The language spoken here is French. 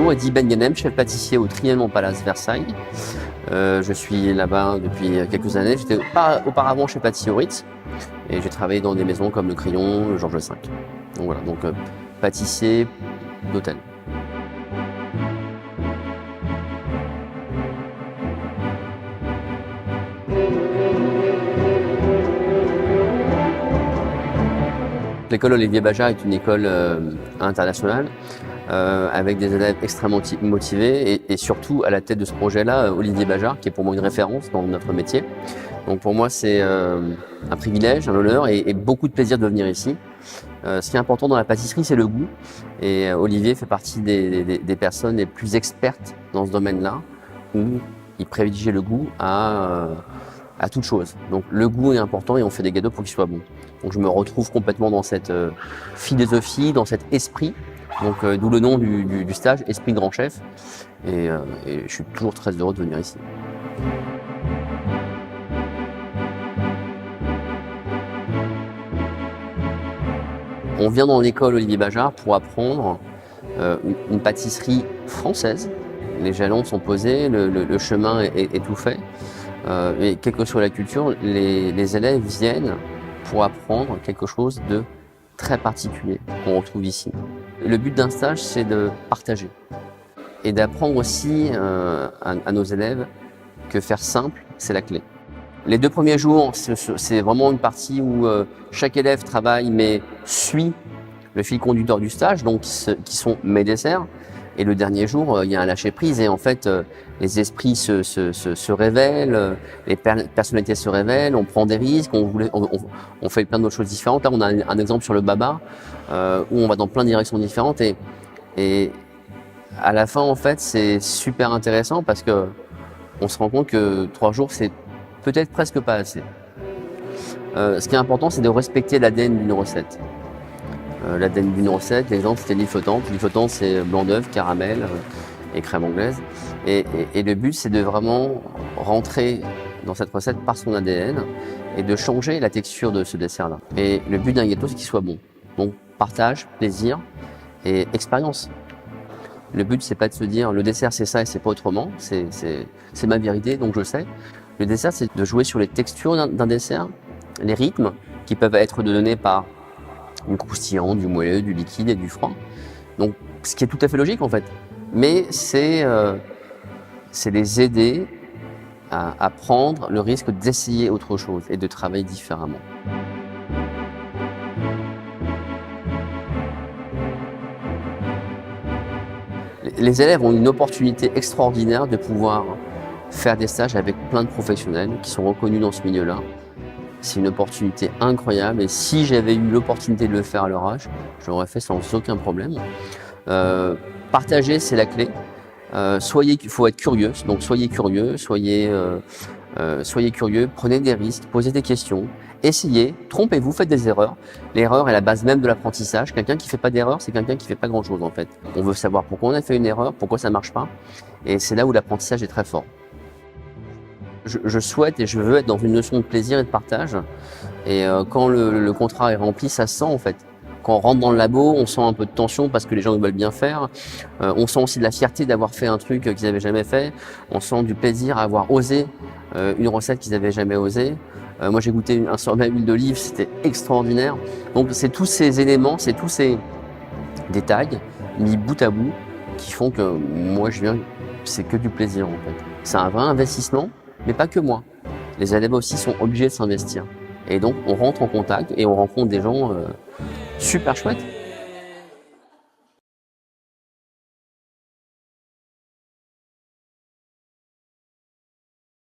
Bonjour, Eddy Ben Ghanem, chef pâtissier au Trianon Palace Versailles. Je suis là-bas depuis quelques années. J'étais auparavant chef pâtissier au Ritz et j'ai travaillé dans des maisons comme le Crillon, le Georges V. Donc voilà, pâtissier d'hôtel. L'école Olivier Bajard est une école internationale avec des élèves extrêmement motivés et surtout à la tête de ce projet-là, Olivier Bajard, qui est pour moi une référence dans notre métier. Donc pour moi, c'est un privilège, un honneur et beaucoup de plaisir de venir ici. Ce qui est important dans la pâtisserie, c'est le goût. Et Olivier fait partie des personnes les plus expertes dans ce domaine-là, où il privilégie le goût à toute chose. Donc le goût est important et on fait des gâteaux pour qu'ils soient bons. Donc je me retrouve complètement dans cette philosophie, dans cet esprit. Donc d'où le nom du stage, Esprit Grand Chef. Et je suis toujours très heureux de venir ici. On vient dans l'école Olivier Bajard pour apprendre une pâtisserie française. Les jalons sont posés, le chemin est tout fait. Et quelle que soit la culture, les élèves viennent pour apprendre quelque chose de très particulier qu'on retrouve ici. Le but d'un stage, c'est de partager et d'apprendre aussi à nos élèves que faire simple, c'est la clé. Les 2 premiers jours, c'est vraiment une partie où chaque élève travaille mais suit le fil conducteur du stage, donc qui sont mes desserts. Et le dernier jour, il y a un lâcher-prise et en fait, les esprits se révèlent, les personnalités se révèlent, on prend des risques, on fait plein d'autres choses différentes. Là, on a un exemple sur le baba où on va dans plein de directions différentes et à la fin, en fait, c'est super intéressant parce que on se rend compte que 3 jours, c'est peut-être presque pas assez. Ce qui est important, c'est de respecter l'ADN d'une recette. L'ADN d'une recette, l'exemple, c'était l'huile flottante. L'huile flottante, c'est blanc d'œuf, caramel et crème anglaise. Et le but, c'est de vraiment rentrer dans cette recette par son ADN et de changer la texture de ce dessert-là. Et le but d'un gâteau, c'est qu'il soit bon. Donc, partage, plaisir et expérience. Le but, c'est pas de se dire le dessert, c'est ça et c'est pas autrement. C'est ma vérité, donc je sais. Le dessert, c'est de jouer sur les textures d'un dessert, les rythmes qui peuvent être donnés par du croustillant, du moelleux, du liquide et du froid. Donc, ce qui est tout à fait logique en fait. Mais c'est les aider à prendre le risque d'essayer autre chose et de travailler différemment. Les élèves ont une opportunité extraordinaire de pouvoir faire des stages avec plein de professionnels qui sont reconnus dans ce milieu-là. C'est une opportunité incroyable et si j'avais eu l'opportunité de le faire à leur âge, je l'aurais fait sans aucun problème. Partager, c'est la clé. Il faut être curieux, donc soyez curieux, soyez curieux, prenez des risques, posez des questions, essayez, trompez-vous, faites des erreurs. L'erreur est la base même de l'apprentissage. Quelqu'un qui fait pas d'erreur, c'est quelqu'un qui fait pas grand-chose en fait. On veut savoir pourquoi on a fait une erreur, pourquoi ça marche pas, et c'est là où l'apprentissage est très fort. Je souhaite et je veux être dans une notion de plaisir et de partage. Et quand le contrat est rempli, ça se sent en fait. Quand on rentre dans le labo, on sent un peu de tension parce que les gens veulent bien faire. On sent aussi de la fierté d'avoir fait un truc qu'ils n'avaient jamais fait. On sent du plaisir à avoir osé une recette qu'ils n'avaient jamais osé. Moi, j'ai goûté un sorbet à l'huile d'olive, c'était extraordinaire. Donc, c'est tous ces éléments, c'est tous ces détails mis bout à bout qui font que moi, je viens, c'est que du plaisir en fait. C'est un vrai investissement. Mais pas que moi. Les élèves aussi sont obligés de s'investir. Et donc, on rentre en contact et on rencontre des gens super chouettes.